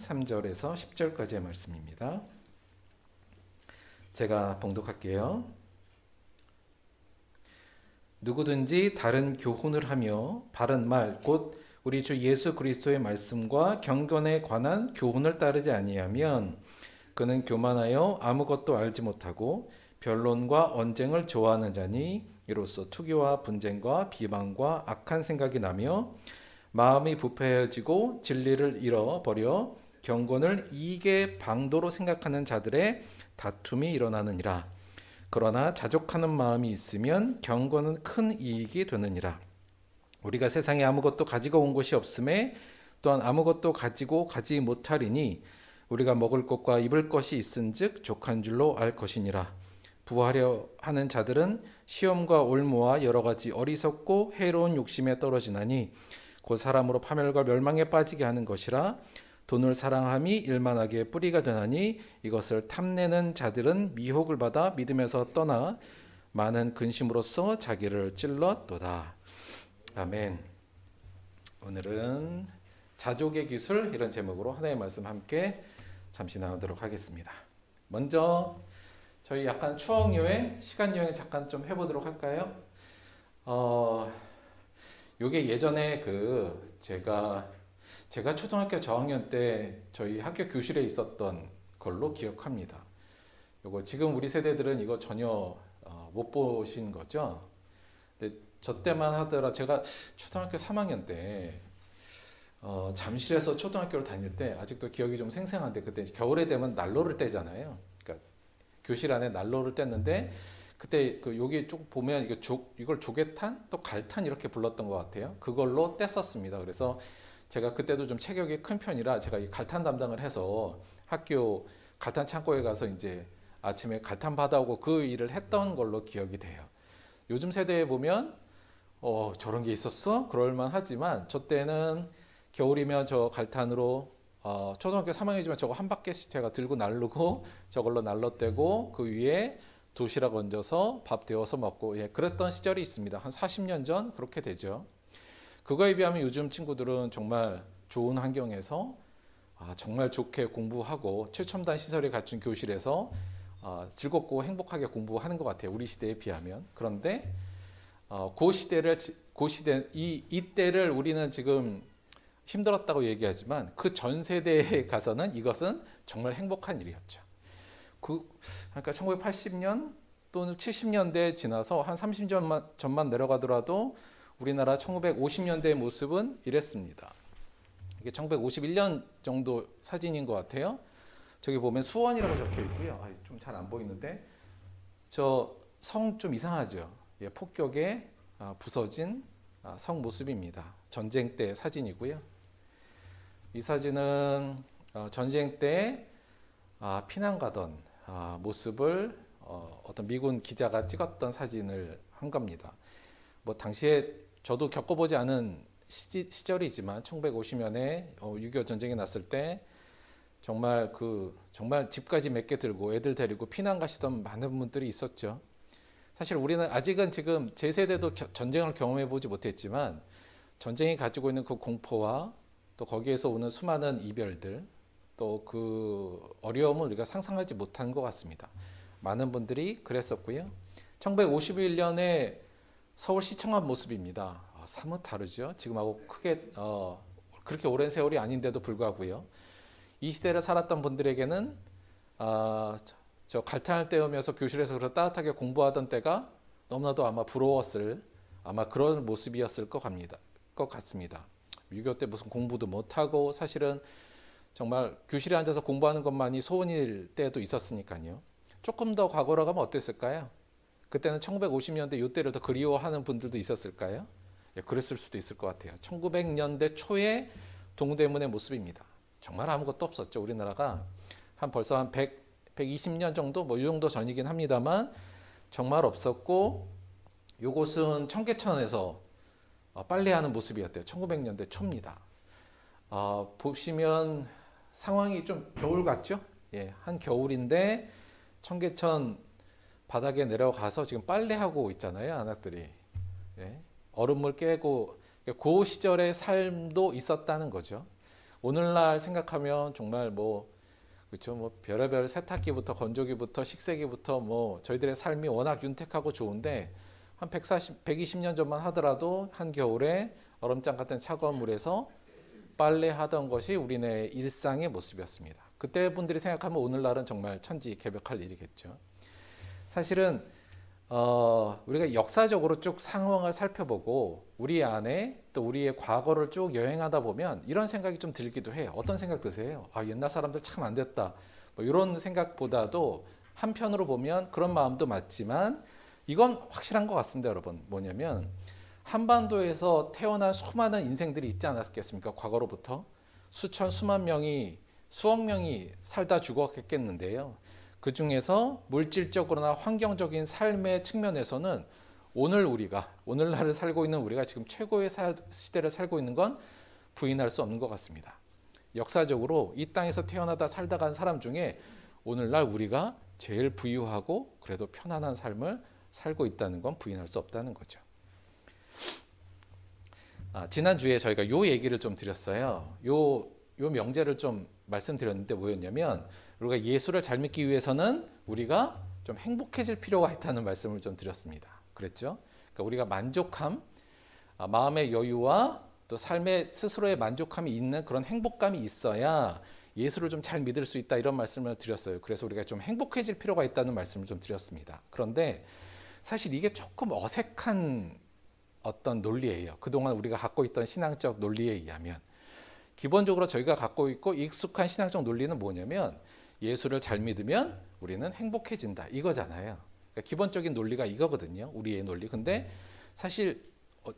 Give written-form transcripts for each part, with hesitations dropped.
3절에서 10절까지의 말씀입니다. 제가 봉독할게요. 누구든지 다른 교훈을 하며 바른 말 곧 우리 주 예수 그리스도의 말씀과 경건에 관한 교훈을 따르지 아니하면 그는 교만하여 아무것도 알지 못하고 변론과 언쟁을 좋아하는 자니 이로써 투기와 분쟁과 비방과 악한 생각이 나며 마음이 부패해지고 진리를 잃어버려 경건을 이익의 방도로 생각하는 자들의 다툼이 일어나느니라. 그러나 자족하는 마음이 있으면 경건은 큰 이익이 되느니라. 우리가 세상에 아무것도 가지고 온 것이 없음에 또한 아무것도 가지고 가지 못하리니 우리가 먹을 것과 입을 것이 있은즉 족한 줄로 알 것이니라. 부하려 하는 자들은 시험과 올무와 여러 가지 어리석고 해로운 욕심에 떨어지나니 곧 사람으로 파멸과 멸망에 빠지게 하는 것이라. 돈을 사랑함이 일만하게 뿌리가 되나니 이것을 탐내는 자들은 미혹을 받아 믿음에서 떠나 많은 근심으로써 자기를 찔렀도다. 아멘. 오늘은 자족의 기술 이런 제목으로 하나님의 말씀 함께 잠시 나누도록 하겠습니다. 먼저 저희 약간 추억 여행, 시간 여행 잠깐 좀 해보도록 할까요? 요게 예전에 제가 초등학교 저학년 때 저희 학교 교실에 있었던 걸로 기억합니다. 요거 지금 우리 세대들은 이거 전혀 못 보신 거죠? 근데 저 때만 하더라. 제가 초등학교 3학년 때 잠실에서 초등학교를 다닐 때 아직도 기억이 좀 생생한데 그때 겨울에 되면 난로를 떼잖아요. 그러니까 교실 안에 난로를 뗐는데 그때 여기 쭉 보면 이걸 조개탄 또 갈탄 이렇게 불렀던 것 같아요. 그걸로 뗐었습니다. 그래서 제가 그때도 좀 체격이 큰 편이라 제가 이 갈탄 담당을 해서 학교 갈탄 창고에 가서 이제 아침에 갈탄 받아오고 그 일을 했던 걸로 기억이 돼요. 요즘 세대에 보면 저런 게 있었어? 그럴만 하지만 저 때는 겨울이면 저 갈탄으로 초등학교 3학년이지만 저거 한 바퀴씩 제가 들고 나르고 저걸로 난로 떼고 그 위에 도시락 얹어서 밥 데워서 먹고 그랬던 시절이 있습니다. 한 40년 전 그렇게 되죠. 그거에 비하면 요즘 친구들은 정말 좋은 환경에서 정말 좋게 공부하고 최첨단 시설이 갖춘 교실에서 즐겁고 행복하게 공부하는 것 같아요. 우리 시대에 비하면. 그런데 이때를 우리는 지금 힘들었다고 얘기하지만 그 전 세대에 가서는 이것은 정말 행복한 일이었죠. 그러니까 1980년 또는 70년대에 지나서 한 30년 전만 내려가더라도 우리나라 1950년대의 모습은 이랬습니다. 이게 1951년 정도 사진인 것 같아요. 저기 보면 수원이라고 적혀 있고요. 좀 잘 안 보이는데 저 성 좀 이상하죠. 폭격에 부서진 성 모습입니다. 전쟁 때 사진이고요. 이 사진은 전쟁 때 피난 가던 모습을 어떤 미군 기자가 찍었던 사진을 한 겁니다. 뭐 당시에 저도 겪어보지 않은 시절이지만 1950년에 6.25 전쟁이 났을 때 정말 집까지 몇 개 들고 애들 데리고 피난 가시던 많은 분들이 있었죠. 사실 우리는 아직은 지금 제 세대도 전쟁을 경험해 보지 못했지만 전쟁이 가지고 있는 그 공포와 또 거기에서 오는 수많은 이별들 또 그 어려움을 우리가 상상하지 못한 것 같습니다. 많은 분들이 그랬었고요. 1951년에 서울시청 앞 모습입니다. 사뭇 다르죠. 지금하고 크게 그렇게 오랜 세월이 아닌데도 불구하고요. 이 시대를 살았던 분들에게는 저 갈탄을 떼우면서 교실에서 그렇게 따뜻하게 공부하던 때가 너무나도 아마 부러웠을 그런 모습이었을 것 같습니다. 6.25 때 무슨 공부도 못하고 사실은 정말 교실에 앉아서 공부하는 것만이 소원일 때도 있었으니까요. 조금 더 과거로 가면 어땠을까요? 그때는 1950년대 이때를 더 그리워하는 분들도 있었을까요? 그랬을 수도 있을 것 같아요. 1900년대 초에 동대문의 모습입니다. 정말 아무것도 없었죠. 우리나라가 벌써 한 120년 정도 이 정도 전이긴 합니다만 정말 없었고 이곳은 청계천에서 빨래하는 모습이었대요. 1900년대 초입니다. 보시면 상황이 좀 겨울 같죠? 한 겨울인데 청계천 바닥에 내려가서 지금 빨래하고 있잖아요. 아낙들이. 얼음물 깨고 그 시절의 삶도 있었다는 거죠. 오늘날 생각하면 정말 뭐 그렇죠. 뭐 별의별 세탁기부터 건조기부터 식세기부터 뭐 저희들의 삶이 워낙 윤택하고 좋은데 한 140, 120년 전만 하더라도 한겨울에 얼음장 같은 차가운 물에서 빨래하던 것이 우리네 일상의 모습이었습니다. 그때 분들이 생각하면 오늘날은 정말 천지개벽할 일이겠죠. 사실은 우리가 역사적으로 쭉 상황을 살펴보고 우리 안에 또 우리의 과거를 쭉 여행하다 보면 이런 생각이 좀 들기도 해요. 어떤 생각 드세요? 아, 옛날 사람들 참 안 됐다. 뭐 이런 생각보다도 한편으로 보면 그런 마음도 맞지만 이건 확실한 것 같습니다, 여러분. 뭐냐면 한반도에서 태어난 수많은 인생들이 있지 않았겠습니까? 과거로부터 수천 수만 명이 수억 명이 살다 죽었겠는데요. 그 중에서 물질적으로나 환경적인 삶의 측면에서는 오늘날을 살고 있는 우리가 지금 최고의 시대를 살고 있는 건 부인할 수 없는 것 같습니다. 역사적으로 이 땅에서 태어나다 살다 간 사람 중에 오늘날 우리가 제일 부유하고 그래도 편안한 삶을 살고 있다는 건 부인할 수 없다는 거죠. 지난주에 저희가 요 얘기를 좀 드렸어요. 요 명제를 좀 말씀드렸는데 뭐였냐면 우리가 예수를 잘 믿기 위해서는 우리가 좀 행복해질 필요가 있다는 말씀을 좀 드렸습니다. 그랬죠? 그러니까 우리가 만족함, 마음의 여유와 또 삶의 스스로의 만족함이 있는 그런 행복감이 있어야 예수를 좀 잘 믿을 수 있다 이런 말씀을 드렸어요. 그래서 우리가 좀 행복해질 필요가 있다는 말씀을 좀 드렸습니다. 그런데 사실 이게 조금 어색한 어떤 논리예요. 그동안 우리가 갖고 있던 신앙적 논리에 의하면 기본적으로 저희가 갖고 있고 익숙한 신앙적 논리는 뭐냐면 예수를 잘 믿으면 우리는 행복해진다 이거잖아요. 그러니까 기본적인 논리가 이거거든요. 우리의 논리. 근데 사실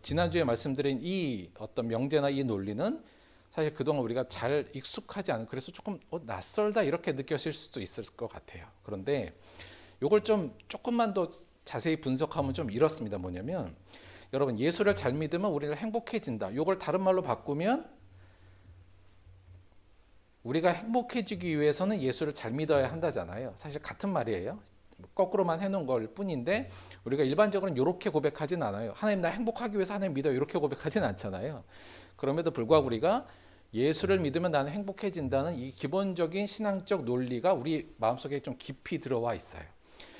지난주에 말씀드린 이 어떤 명제나 이 논리는 사실 그동안 우리가 잘 익숙하지 않은 그래서 조금 낯설다 이렇게 느껴질 수도 있을 것 같아요. 그런데 이걸 좀 조금만 더 자세히 분석하면 좀 이렇습니다. 뭐냐면 여러분 예수를 잘 믿으면 우리는 행복해진다. 이걸 다른 말로 바꾸면 우리가 행복해지기 위해서는 예수를 잘 믿어야 한다잖아요. 사실 같은 말이에요. 거꾸로만 해놓은 걸 뿐인데 우리가 일반적으로는 이렇게 고백하진 않아요. 하나님 나 행복하기 위해서 하나님 믿어요. 이렇게 고백하진 않잖아요. 그럼에도 불구하고 우리가 예수를 믿으면 나는 행복해진다는 이 기본적인 신앙적 논리가 우리 마음속에 좀 깊이 들어와 있어요.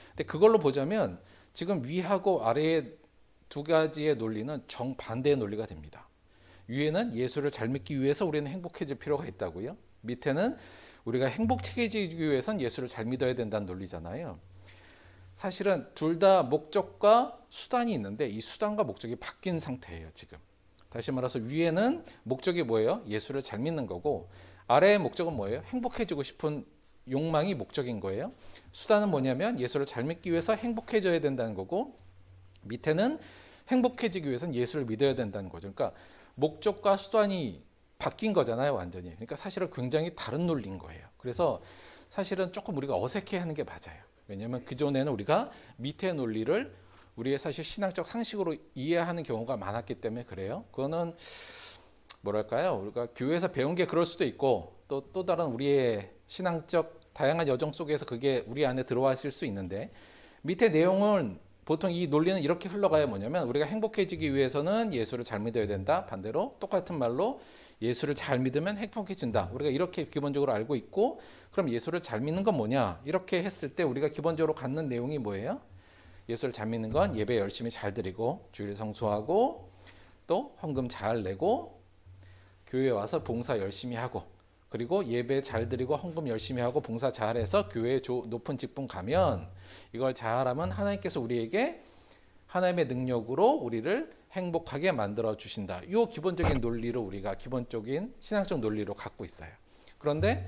근데 그걸로 보자면 지금 위하고 아래의 두 가지의 논리는 정반대의 논리가 됩니다. 위에는 예수를 잘 믿기 위해서 우리는 행복해질 필요가 있다고요. 밑에는 우리가 행복해지기 위해서는 예수를 잘 믿어야 된다는 논리잖아요. 사실은 둘 다 목적과 수단이 있는데 이 수단과 목적이 바뀐 상태예요. 지금 다시 말해서 위에는 목적이 뭐예요? 예수를 잘 믿는 거고 아래의 목적은 뭐예요? 행복해지고 싶은 욕망이 목적인 거예요. 수단은 뭐냐면 예수를 잘 믿기 위해서 행복해져야 된다는 거고 밑에는 행복해지기 위해서는 예수를 믿어야 된다는 거죠. 그러니까 목적과 수단이 바뀐 거잖아요, 완전히. 그러니까 사실은 굉장히 다른 논리인 거예요. 그래서 사실은 조금 우리가 어색해하는 게 맞아요. 왜냐하면 그전에는 우리가 밑의 논리를 우리의 사실 신앙적 상식으로 이해하는 경우가 많았기 때문에 그래요. 그거는 뭐랄까요? 우리가 교회에서 배운 게 그럴 수도 있고 또 다른 우리의 신앙적 다양한 여정 속에서 그게 우리 안에 들어왔을 수 있는데 밑에 내용은 보통 이 논리는 이렇게 흘러가야 뭐냐면 우리가 행복해지기 위해서는 예수를 잘 믿어야 된다. 반대로 똑같은 말로 예수를 잘 믿으면 행복해진다. 우리가 이렇게 기본적으로 알고 있고 그럼 예수를 잘 믿는 건 뭐냐? 이렇게 했을 때 우리가 기본적으로 갖는 내용이 뭐예요? 예수를 잘 믿는 건 예배 열심히 잘 드리고 주일 성수하고 또 헌금 잘 내고 교회에 와서 봉사 열심히 하고 그리고 예배 잘 드리고 헌금 열심히 하고 봉사 잘해서 교회에 높은 직분 가면 이걸 잘하면 하나님께서 우리에게 하나님의 능력으로 우리를 행복하게 만들어 주신다. 이 기본적인 논리로 우리가 기본적인 신앙적 논리로 갖고 있어요. 그런데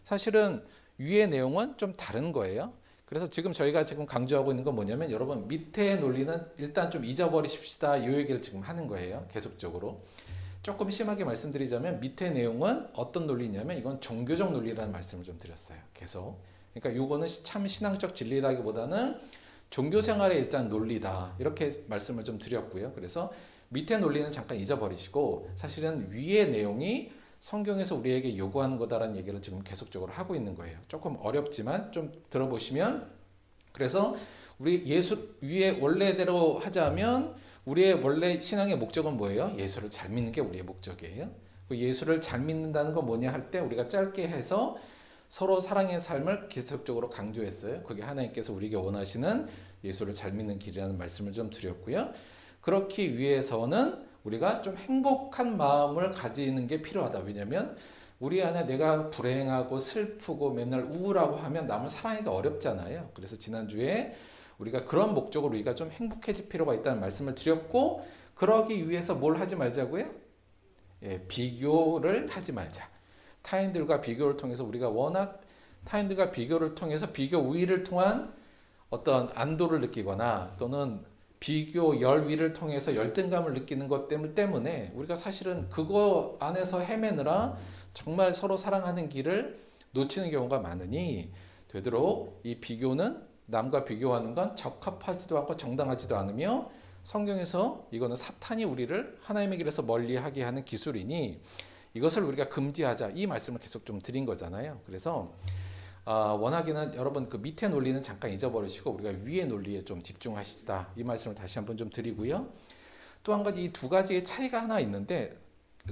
사실은 위의 내용은 좀 다른 거예요. 그래서 지금 저희가 지금 강조하고 있는 건 뭐냐면 여러분 밑의 논리는 일단 좀 잊어버리십시다. 이 얘기를 지금 하는 거예요. 계속적으로. 조금 심하게 말씀드리자면 밑의 내용은 어떤 논리냐면 이건 종교적 논리라는 말씀을 좀 드렸어요. 계속. 그러니까 이거는 참 신앙적 진리라기보다는 종교 생활의 일단 논리다. 이렇게 말씀을 좀 드렸고요. 그래서 밑의 논리는 잠깐 잊어버리시고 사실은 위의 내용이 성경에서 우리에게 요구하는 거다라는 얘기를 지금 계속적으로 하고 있는 거예요. 조금 어렵지만 좀 들어보시면 그래서 우리 예수 위에 원래대로 하자면 우리의 원래 신앙의 목적은 뭐예요? 예수를 잘 믿는 게 우리의 목적이에요. 그 예수를 잘 믿는다는 건 뭐냐 할 때 우리가 짧게 해서 서로 사랑의 삶을 계속적으로 강조했어요. 그게 하나님께서 우리에게 원하시는 예수를 잘 믿는 길이라는 말씀을 좀 드렸고요. 그렇기 위해서는 우리가 좀 행복한 마음을 가지는 게 필요하다. 왜냐하면 우리 안에 내가 불행하고 슬프고 맨날 우울하고 하면 남을 사랑하기가 어렵잖아요. 그래서 지난주에 우리가 그런 목적으로 우리가 좀 행복해질 필요가 있다는 말씀을 드렸고, 그러기 위해서 뭘 하지 말자고요? 비교를 하지 말자. 타인들과 비교를 통해서 우리가 워낙 타인들과 비교를 통해서 비교 우위를 통한 어떤 안도를 느끼거나 또는 비교 열위를 통해서 열등감을 느끼는 것 때문에 우리가 사실은 그거 안에서 헤매느라 정말 서로 사랑하는 길을 놓치는 경우가 많으니, 되도록 이 비교는, 남과 비교하는 건 적합하지도 않고 정당하지도 않으며 성경에서 이거는 사탄이 우리를 하나님의 길에서 멀리하게 하는 기술이니 이것을 우리가 금지하자, 이 말씀을 계속 좀 드린 거잖아요. 그래서 원하기는 여러분 그 밑에 논리는 잠깐 잊어버리시고 우리가 위의 논리에 좀 집중하시다, 이 말씀을 다시 한번 좀 드리고요. 또 한 가지, 이 두 가지의 차이가 하나 있는데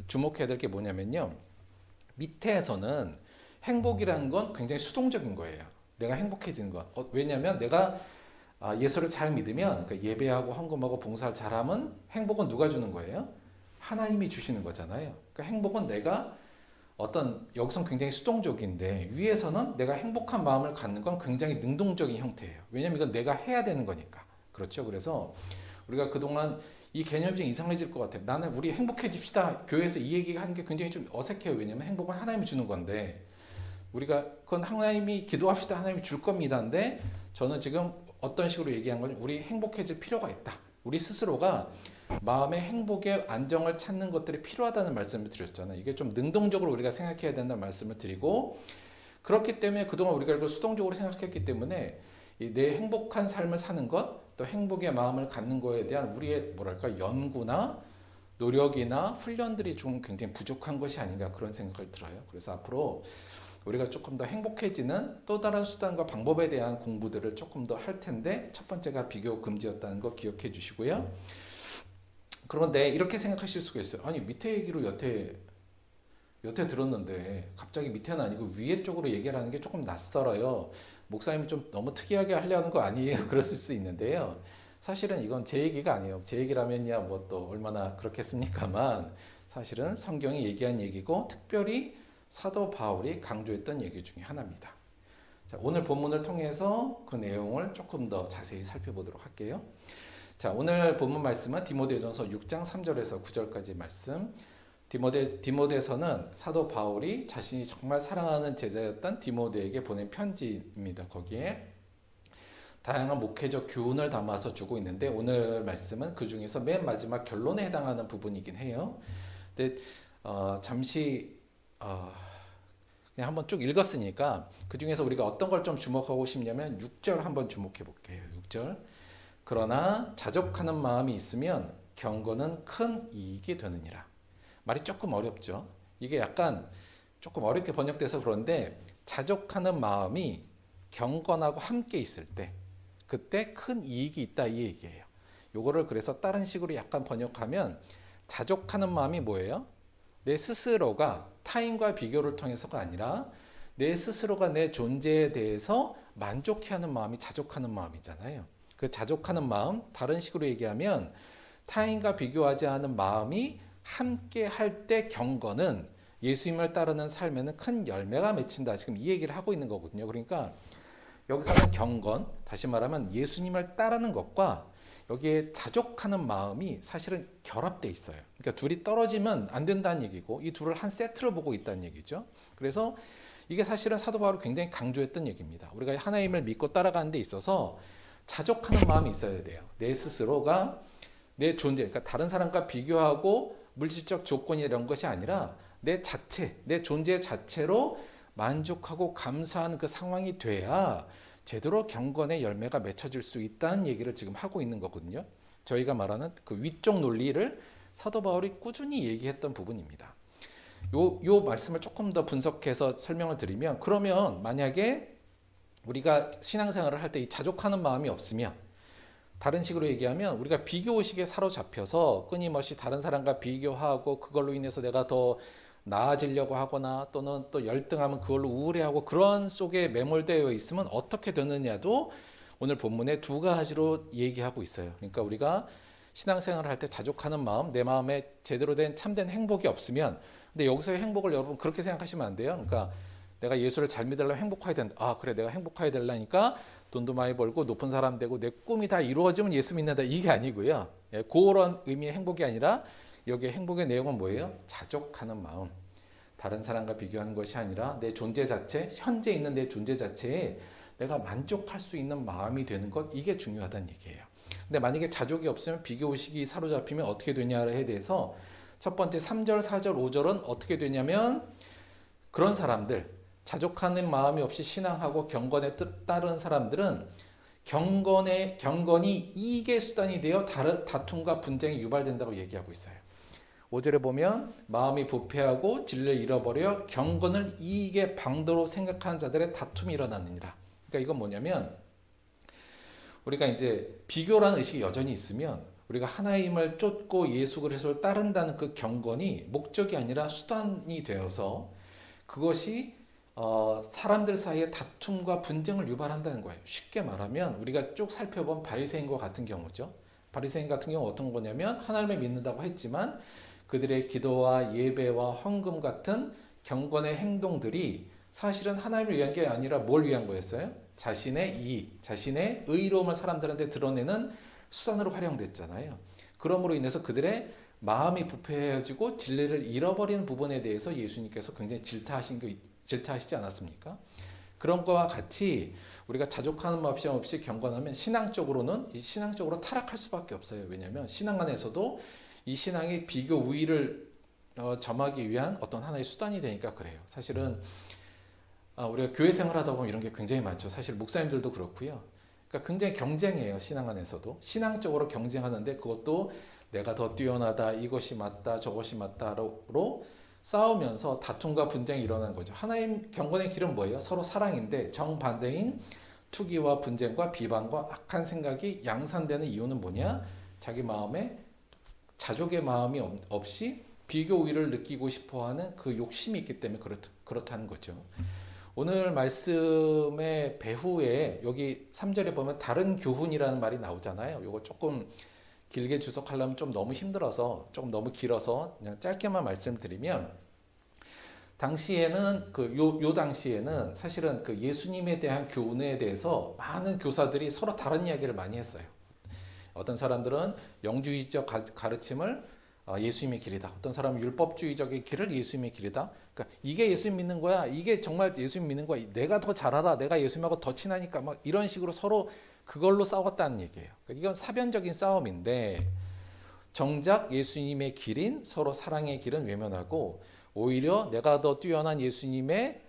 주목해야 될 게 뭐냐면요, 밑에서는 행복이라는 건 굉장히 수동적인 거예요. 내가 행복해지는 것. 왜냐하면 내가 예수를 잘 믿으면, 그러니까 예배하고 헌금하고 봉사를 잘하면 행복은 누가 주는 거예요? 하나님이 주시는 거잖아요. 그러니까 행복은 내가 어떤, 여기선 굉장히 수동적인데 위에서는 내가 행복한 마음을 갖는 건 굉장히 능동적인 형태예요. 왜냐하면 이건 내가 해야 되는 거니까. 그렇죠. 그래서 우리가 그동안 이 개념이 좀 이상해질 것 같아요. 나는 우리 행복해집시다, 교회에서 이 얘기가 하는 게 굉장히 좀 어색해요. 왜냐하면 행복은 하나님이 주는 건데, 우리가 그건 하나님이 기도합시다, 하나님이 줄 겁니다인데, 저는 지금 어떤 식으로 얘기한 건 우리 행복해질 필요가 있다. 우리 스스로가 마음의 행복의 안정을 찾는 것들이 필요하다는 말씀을 드렸잖아요. 이게 좀 능동적으로 우리가 생각해야 된다는 말씀을 드리고, 그렇기 때문에 그동안 우리가 이걸 수동적으로 생각했기 때문에 내 행복한 삶을 사는 것, 또 행복의 마음을 갖는 것에 대한 우리의 뭐랄까 연구나 노력이나 훈련들이 좀 굉장히 부족한 것이 아닌가, 그런 생각을 들어요. 그래서 앞으로 우리가 조금 더 행복해지는 또 다른 수단과 방법에 대한 공부들을 조금 더 할 텐데, 첫 번째가 비교 금지였다는 거 기억해 주시고요. 그런데 이렇게 생각하실 수가 있어요. 아니, 밑에 얘기로 여태 들었는데 갑자기 밑에는 아니고 위에 쪽으로 얘기를 하는 게 조금 낯설어요. 목사님 좀 너무 특이하게 하려는 거 아니에요? 그랬을 수 있는데요. 사실은 이건 제 얘기가 아니에요. 제 얘기라면야 뭐 또 얼마나 그렇겠습니까만, 사실은 성경이 얘기한 얘기고 특별히 사도 바울이 강조했던 얘기 중에 하나입니다. 자, 오늘 본문을 통해서 그 내용을 조금 더 자세히 살펴보도록 할게요. 자, 오늘 본문 말씀은 디모데전서 6장 3절에서 9절까지 말씀. 디모데서는 사도 바울이 자신이 정말 사랑하는 제자였던 디모데에게 보낸 편지입니다. 거기에 다양한 목회적 교훈을 담아서 주고 있는데, 오늘 말씀은 그 중에서 맨 마지막 결론에 해당하는 부분이긴 해요. 근데 잠시 그냥 한번 쭉 읽었으니까 그 중에서 우리가 어떤 걸 좀 주목하고 싶냐면 6절 한번 주목해 볼게요. 6절. 그러나 자족하는 마음이 있으면 경건은 큰 이익이 되느니라. 말이 조금 어렵죠. 이게 약간 조금 어렵게 번역돼서 그런데, 자족하는 마음이 경건하고 함께 있을 때 그때 큰 이익이 있다, 이 얘기예요. 요거를 그래서 다른 식으로 약간 번역하면, 자족하는 마음이 뭐예요? 내 스스로가 타인과 비교를 통해서가 아니라 내 스스로가 내 존재에 대해서 만족해하는 마음이 자족하는 마음이잖아요. 그 자족하는 마음, 다른 식으로 얘기하면 타인과 비교하지 않은 마음이 함께 할 때 경건은, 예수님을 따르는 삶에는 큰 열매가 맺힌다, 지금 이 얘기를 하고 있는 거거든요. 그러니까 여기서는 경건, 다시 말하면 예수님을 따르는 것과 여기에 자족하는 마음이 사실은 결합돼 있어요. 그러니까 둘이 떨어지면 안 된다는 얘기고, 이 둘을 한 세트로 보고 있다는 얘기죠. 그래서 이게 사실은 사도 바울이 굉장히 강조했던 얘기입니다. 우리가 하나님을 믿고 따라가는 데 있어서 자족하는 마음이 있어야 돼요. 내 스스로가 내 존재, 그러니까 다른 사람과 비교하고 물질적 조건이 이런 것이 아니라 내 자체, 내 존재 자체로 만족하고 감사하는 그 상황이 돼야 제대로 경건의 열매가 맺혀질 수 있다는 얘기를 지금 하고 있는 거거든요. 저희가 말하는 그 위쪽 논리를 사도 바울이 꾸준히 얘기했던 부분입니다. 요 말씀을 조금 더 분석해서 설명을 드리면, 그러면 만약에 우리가 신앙생활을 할 때 이 자족하는 마음이 없으면, 다른 식으로 얘기하면 우리가 비교의식에 사로잡혀서 끊임없이 다른 사람과 비교하고 그걸로 인해서 내가 더 나아지려고 하거나 또는 또 열등하면 그걸로 우울해하고 그런 속에 매몰되어 있으면 어떻게 되느냐도 오늘 본문에 두 가지로 얘기하고 있어요. 그러니까 우리가 신앙생활을 할 때 자족하는 마음, 내 마음에 제대로 된 참된 행복이 없으면, 근데 여기서의 행복을 여러분 그렇게 생각하시면 안 돼요. 그러니까 내가 예수를 잘 믿으려면 행복해야 된다. 아, 그래, 내가 행복해야 되려니까 돈도 많이 벌고 높은 사람 되고 내 꿈이 다 이루어지면 예수 믿는다. 이게 아니고요. 예, 그런 의미의 행복이 아니라 여기에 행복의 내용은 뭐예요? 자족하는 마음. 다른 사람과 비교하는 것이 아니라 내 존재 자체, 현재 있는 내 존재 자체에 내가 만족할 수 있는 마음이 되는 것, 이게 중요하다는 얘기예요. 근데 만약에 자족이 없으면 비교의식이 사로잡히면 어떻게 되냐에 대해서 첫 번째 3절, 4절, 5절은 어떻게 되냐면 그런 사람들, 자족하는 마음이 없이 신앙하고 경건에 따른 사람들은 경건이 이익의 수단이 되어 다툼과 분쟁이 유발된다고 얘기하고 있어요. 5절에 보면 마음이 부패하고 진리를 잃어버려 경건을 이익의 방도로 생각하는 자들의 다툼이 일어나느니라. 그러니까 이건 뭐냐면 우리가 이제 비교라는 의식이 여전히 있으면 우리가 하나님을 쫓고 예수 그리스도를 따른다는 그 경건이 목적이 아니라 수단이 되어서 그것이 사람들 사이에 다툼과 분쟁을 유발한다는 거예요. 쉽게 말하면 우리가 쭉 살펴본 바리새인과 같은 경우죠. 바리새인 같은 경우 어떤 거냐면 하나님을 믿는다고 했지만 그들의 기도와 예배와 헌금 같은 경건의 행동들이 사실은 하나님을 위한 게 아니라 뭘 위한 거였어요? 자신의 이익, 자신의 의로움을 사람들한테 드러내는 수단으로 활용됐잖아요. 그러므로 인해서 그들의 마음이 부패해지고 진리를 잃어버리는 부분에 대해서 예수님께서 굉장히 질타하시지 않았습니까? 그런 거와 같이 우리가 자족하는 마음 없이 경건하면 신앙적으로 타락할 수밖에 없어요. 왜냐하면 신앙 안에서도 이 신앙이 비교 우위를 점하기 위한 어떤 하나의 수단이 되니까 그래요. 사실은 우리가 교회 생활하다 보면 이런 게 굉장히 많죠. 사실 목사님들도 그렇고요. 그러니까 굉장히 경쟁이에요. 신앙 안에서도 신앙적으로 경쟁하는데 그것도 내가 더 뛰어나다, 이것이 맞다, 저것이 맞다로 싸우면서 다툼과 분쟁이 일어나는 거죠. 하나님 경건의 길은 뭐예요? 서로 사랑인데 정반대인 투기와 분쟁과 비방과 악한 생각이 양산되는 이유는 뭐냐? 자기 마음에 자족의 마음이 없이 비교 우위를 느끼고 싶어하는 그 욕심이 있기 때문에 그렇다는 거죠. 오늘 말씀의 배후에 여기 3절에 보면 다른 교훈이라는 말이 나오잖아요. 이거 조금 길게 주석하려면 좀 너무 힘들어서 좀 너무 길어서 그냥 짧게만 말씀드리면 당시에는 요 당시에는 사실은 그 예수님에 대한 교훈에 대해서 많은 교사들이 서로 다른 이야기를 많이 했어요. 어떤 사람들은 영주의적 가르침을 예수님의 길이다. 어떤 사람은 율법주의적인 길을 예수님의 길이다. 그러니까 이게 예수님 믿는 거야. 이게 정말 예수님 믿는 거야. 내가 더 잘 알아. 내가 예수님하고 더 친하니까 막 이런 식으로 서로 그걸로 싸웠다는 얘기예요. 그러니까 이건 사변적인 싸움인데 정작 예수님의 길인 서로 사랑의 길은 외면하고 오히려 내가 더 뛰어난 예수님의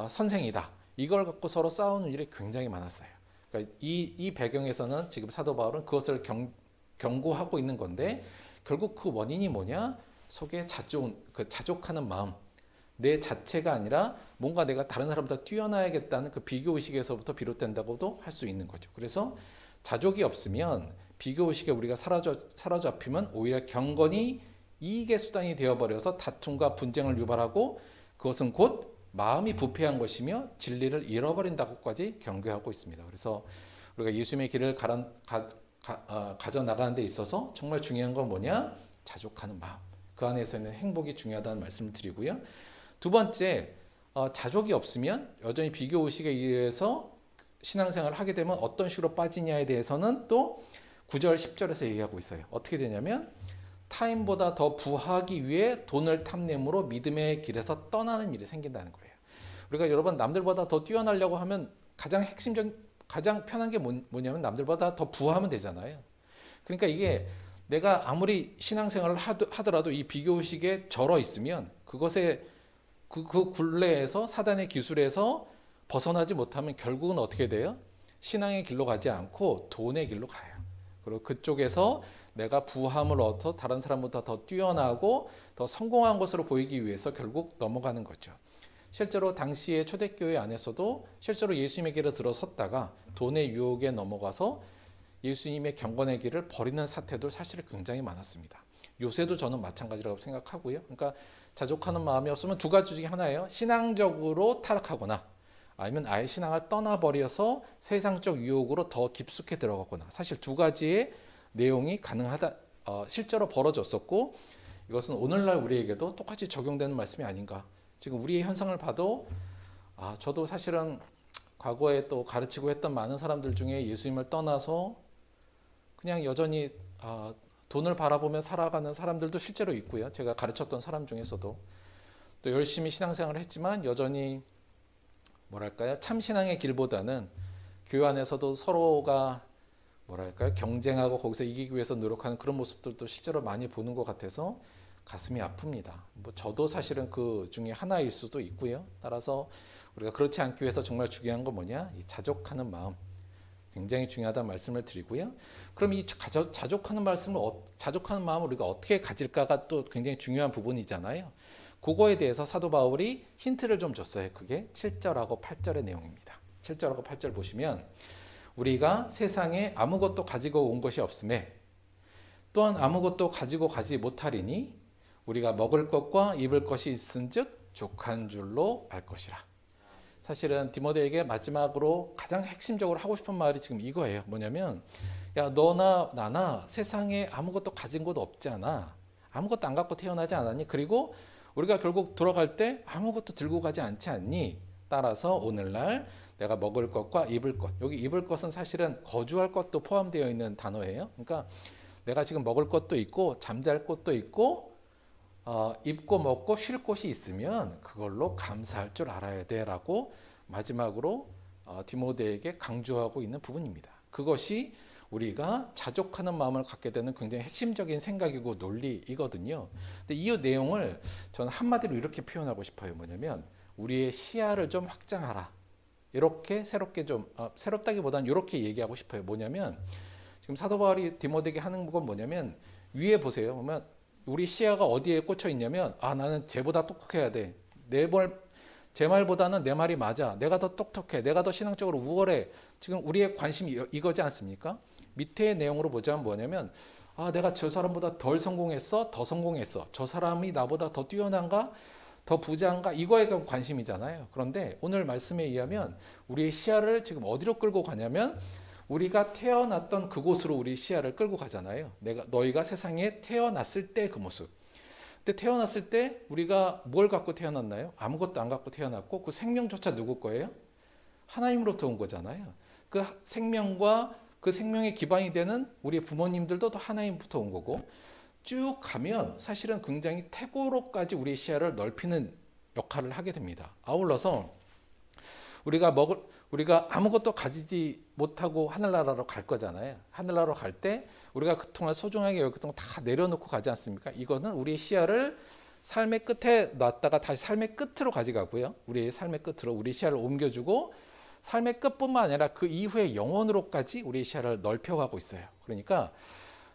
선생이다. 이걸 갖고 서로 싸우는 일이 굉장히 많았어요. 그러니까 이 배경에서는 지금 사도 바울은 그것을 경고하고 있는 건데 결국 그 원인이 뭐냐? 속에 자족하는 마음, 내 자체가 아니라 뭔가 내가 다른 사람보다 뛰어나야겠다는 그 비교의식에서부터 비롯된다고도 할 수 있는 거죠. 그래서 자족이 없으면 비교의식에 우리가 사로잡히면 오히려 경건이 이익의 수단이 되어버려서 다툼과 분쟁을 유발하고 그것은 곧 마음이 부패한 것이며 진리를 잃어버린다고까지 경고하고 있습니다. 그래서 우리가 예수님의 길을 가져나가는 데 있어서 정말 중요한 건 뭐냐? 자족하는 마음. 그 안에서 있는 행복이 중요하다는 말씀을 드리고요. 두 번째, 자족이 없으면 여전히 비교의식에 의해서 신앙생활을 하게 되면 어떤 식으로 빠지냐에 대해서는 또 9절, 10절에서 얘기하고 있어요. 어떻게 되냐면 타인보다 더 부하기 위해 돈을 탐냄으로 믿음의 길에서 떠나는 일이 생긴다는 거예요. 우리가 여러분 남들보다 더 뛰어나려고 하면 가장 편한 게 뭐냐면 남들보다 더 부하면 되잖아요. 그러니까 이게 내가 아무리 신앙생활을 하더라도 이 비교의식에 절어 있으면 그것에 그 굴레에서 사단의 기술에서 벗어나지 못하면 결국은 어떻게 돼요? 신앙의 길로 가지 않고 돈의 길로 가요. 그리고 그쪽에서 내가 부함을 얻어 다른 사람보다 더 뛰어나고 더 성공한 것으로 보이기 위해서 결국 넘어가는 거죠. 실제로 당시의 초대교회 안에서도 실제로 예수님의 길을 들어섰다가 돈의 유혹에 넘어가서 예수님의 경건의 길을 버리는 사태도 사실 굉장히 많았습니다. 요새도 저는 마찬가지라고 생각하고요. 그러니까 자족하는 마음이 없으면 두 가지 중에 하나예요. 신앙적으로 타락하거나 아니면 아예 신앙을 떠나버려서 세상적 유혹으로 더 깊숙이 들어가거나, 사실 두 가지의 내용이 가능하다, 실제로 벌어졌었고 이것은 오늘날 우리에게도 똑같이 적용되는 말씀이 아닌가. 지금 우리의 현상을 봐도 저도 사실은 과거에 또 가르치고 했던 많은 사람들 중에 예수님을 떠나서 그냥 여전히 돈을 바라보며 살아가는 사람들도 실제로 있고요. 제가 가르쳤던 사람 중에서도 또 열심히 신앙생활을 했지만 여전히 뭐랄까요, 참신앙의 길보다는 교회 안에서도 서로가 뭐랄까요, 경쟁하고 거기서 이기기 위해서 노력하는 그런 모습들도 실제로 많이 보는 것 같아서 가슴이 아픕니다. 뭐 저도 사실은 그 중에 하나일 수도 있고요. 따라서 우리가 그렇지 않기 위해서 정말 중요한 건 뭐냐, 이 자족하는 마음 굉장히 중요하다는 말씀을 드리고요. 그럼 이 자족하는 자족하는 마음을 우리가 어떻게 가질까가 또 굉장히 중요한 부분이잖아요. 그거에 대해서 사도 바울이 힌트를 좀 줬어요. 그게 7절하고 8절의 내용입니다. 7절하고 8절 보시면 우리가 세상에 아무것도 가지고 온 것이 없음에 또한 아무것도 가지고 가지 못하리니 우리가 먹을 것과 입을 것이 있은즉 족한 줄로 알 것이라. 사실은 디모데에게 마지막으로 가장 핵심적으로 하고 싶은 말이 지금 이거예요. 뭐냐면 야, 너나 나나 세상에 아무것도 가진 것 없지 않아. 아무것도 안 갖고 태어나지 않았니? 그리고 우리가 결국 돌아갈 때 아무것도 들고 가지 않지 않니? 따라서 오늘날 내가 먹을 것과 입을 것, 여기 입을 것은 사실은 거주할 것도 포함되어 있는 단어예요. 그러니까 내가 지금 먹을 것도 있고 잠잘 곳도 있고 입고 먹고 쉴 곳이 있으면 그걸로 감사할 줄 알아야 돼라고 마지막으로 디모데에게 강조하고 있는 부분입니다. 그것이 우리가 자족하는 마음을 갖게 되는 굉장히 핵심적인 생각이고 논리이거든요. 근데 이 내용을 저는 한마디로 이렇게 표현하고 싶어요. 뭐냐면 우리의 시야를 좀 확장하라. 이렇게 새롭게 좀 새롭다기보다는 이렇게 얘기하고 싶어요. 뭐냐면 지금 사도 바울이 디모데에게 하는 건 뭐냐면 위에 보세요. 보면 우리 시야가 어디에 꽂혀 있냐면 나는 쟤보다 똑똑해야 돼. 제 말보다는 내 말이 맞아. 내가 더 똑똑해. 내가 더 신앙적으로 우월해. 지금 우리의 관심이 이거지 않습니까? 밑에 내용으로 보자면 뭐냐면 내가 저 사람보다 덜 성공했어? 더 성공했어. 저 사람이 나보다 더 뛰어난가? 더 부자인가? 이거에 관심이잖아요. 그런데 오늘 말씀에 의하면 우리의 시야를 지금 어디로 끌고 가냐면 우리가 태어났던 그곳으로 우리 시야를 끌고 가잖아요. 너희가 세상에 태어났을 때 그 모습. 근데 태어났을 때 우리가 뭘 갖고 태어났나요? 아무것도 안 갖고 태어났고 그 생명조차 누구 거예요? 하나님으로부터 온 거잖아요. 그 생명과 그 생명의 기반이 되는 우리 부모님들도 또 하나님부터 온 거고 쭉 가면 사실은 굉장히 태고로까지 우리의 시야를 넓히는 역할을 하게 됩니다. 아울러서 우리가 아무것도 가지지 못하고 하늘나라로 갈 거잖아요. 하늘나라로 갈 때 우리가 그동안 소중하게 여기던 다 내려놓고 가지 않습니까? 이거는 우리의 시야를 삶의 끝에 놨다가 다시 삶의 끝으로 가져가고요. 우리의 삶의 끝으로 우리 시야를 옮겨주고 삶의 끝뿐만 아니라 그 이후의 영원으로까지 우리의 시야를 넓혀가고 있어요. 그러니까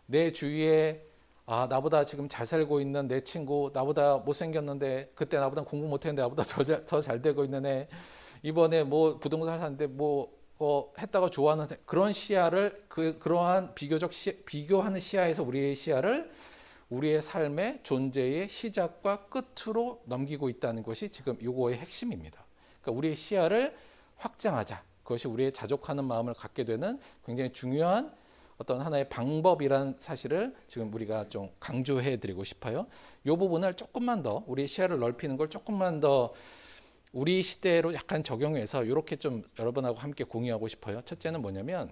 내 주위에 나보다 지금 잘 살고 있는 내 친구, 나보다 못생겼는데 그때 나보다 공부 못했는데 나보다 더 잘 되고 있는 애, 이번에 뭐 부동산 사는데 했다가 좋아하는 그런 시야를 그러한 비교하는 시야에서 우리의 시야를 우리의 삶의 존재의 시작과 끝으로 넘기고 있다는 것이 지금 요거의 핵심입니다. 그러니까 우리의 시야를 확장하자. 그것이 우리의 자족하는 마음을 갖게 되는 굉장히 중요한 어떤 하나의 방법이라는 사실을 지금 우리가 좀 강조해 드리고 싶어요. 이 부분을 조금만 더 우리의 시야를 넓히는 걸 조금만 더 우리 시대로 약간 적용해서 이렇게 좀 여러분하고 함께 공유하고 싶어요. 첫째는 뭐냐면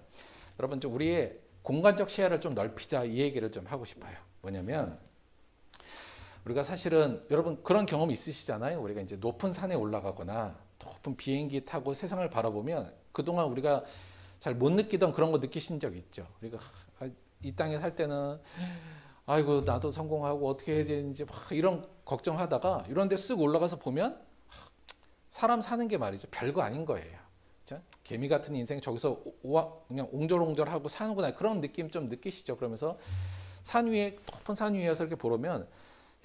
여러분 좀 우리의 공간적 시야를 좀 넓히자 이 얘기를 좀 하고 싶어요. 뭐냐면 우리가 사실은 여러분 그런 경험 있으시잖아요. 우리가 이제 높은 산에 올라가거나 높은 비행기 타고 세상을 바라보면 그동안 우리가 잘 못 느끼던 그런 거 느끼신 적 있죠. 우리가 이 땅에 살 때는 아이고 나도 성공하고 어떻게 해야 되는지 막 이런 걱정하다가 이런 데 쓱 올라가서 보면 사람 사는 게 말이죠. 별거 아닌 거예요. 그렇죠? 개미 같은 인생 저기서 그냥 옹졸옹졸하고 사는구나 그런 느낌 좀 느끼시죠. 그러면서 높은 산 위에서 이렇게 보면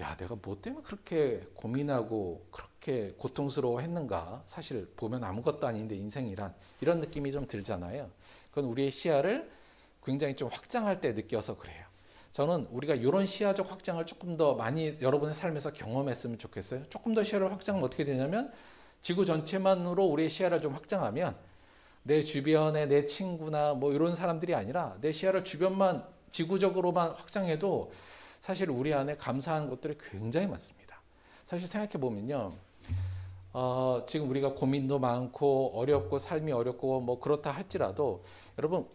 야 내가 뭐 때문에 그렇게 고민하고 그렇게 고통스러워했는가. 사실 보면 아무것도 아닌데 인생이란 이런 느낌이 좀 들잖아요. 그건 우리의 시야를 굉장히 좀 확장할 때 느껴서 그래요. 저는 우리가 이런 시야적 확장을 조금 더 많이 여러분의 삶에서 경험했으면 좋겠어요. 조금 더 시야를 확장하면 어떻게 되냐면 지구 전체만으로 우리의 시야를 좀 확장하면 내 주변에 내 친구나 뭐 이런 사람들이 아니라 내 시야를 주변만 지구적으로만 확장해도 사실 우리 안에 감사하는 것들이 굉장히 많습니다. 사실 생각해 보면요. 지금 우리가 고민도 많고 어렵고 삶이 어렵고 뭐 그렇다 할지라도 여러분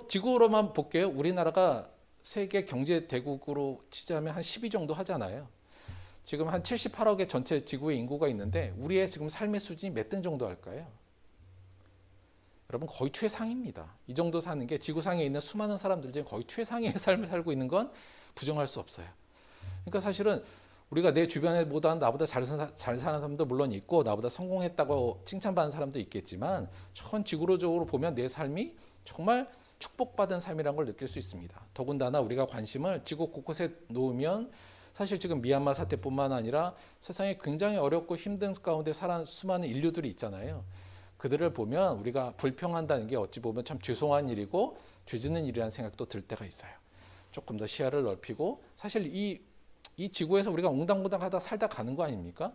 지구로만 볼게요. 우리나라가 세계 경제 대국으로 치자면 한 10위 정도 하잖아요. 지금 한 78억의 전체 지구의 인구가 있는데 우리의 지금 삶의 수준이 몇 등 정도 할까요? 여러분 거의 최상입니다. 이 정도 사는 게 지구상에 있는 수많은 사람들 중에 거의 최상의 삶을 살고 있는 건 부정할 수 없어요. 그러니까 사실은 우리가 내 주변에보다는 나보다 잘 사는 사람도 물론 있고 나보다 성공했다고 칭찬받는 사람도 있겠지만 전 지구적으로 보면 내 삶이 정말 축복받은 삶이라는 걸 느낄 수 있습니다. 더군다나 우리가 관심을 지구 곳곳에 놓으면 사실 지금 미얀마 사태뿐만 아니라 세상에 굉장히 어렵고 힘든 가운데 살아가는 수많은 인류들이 있잖아요. 그들을 보면 우리가 불평한다는 게 어찌 보면 참 죄송한 일이고 죄 짓는 일이라는 생각도 들 때가 있어요. 조금 더 시야를 넓히고 사실 이 지구에서 우리가 웅당웅당하다 살다 가는 거 아닙니까?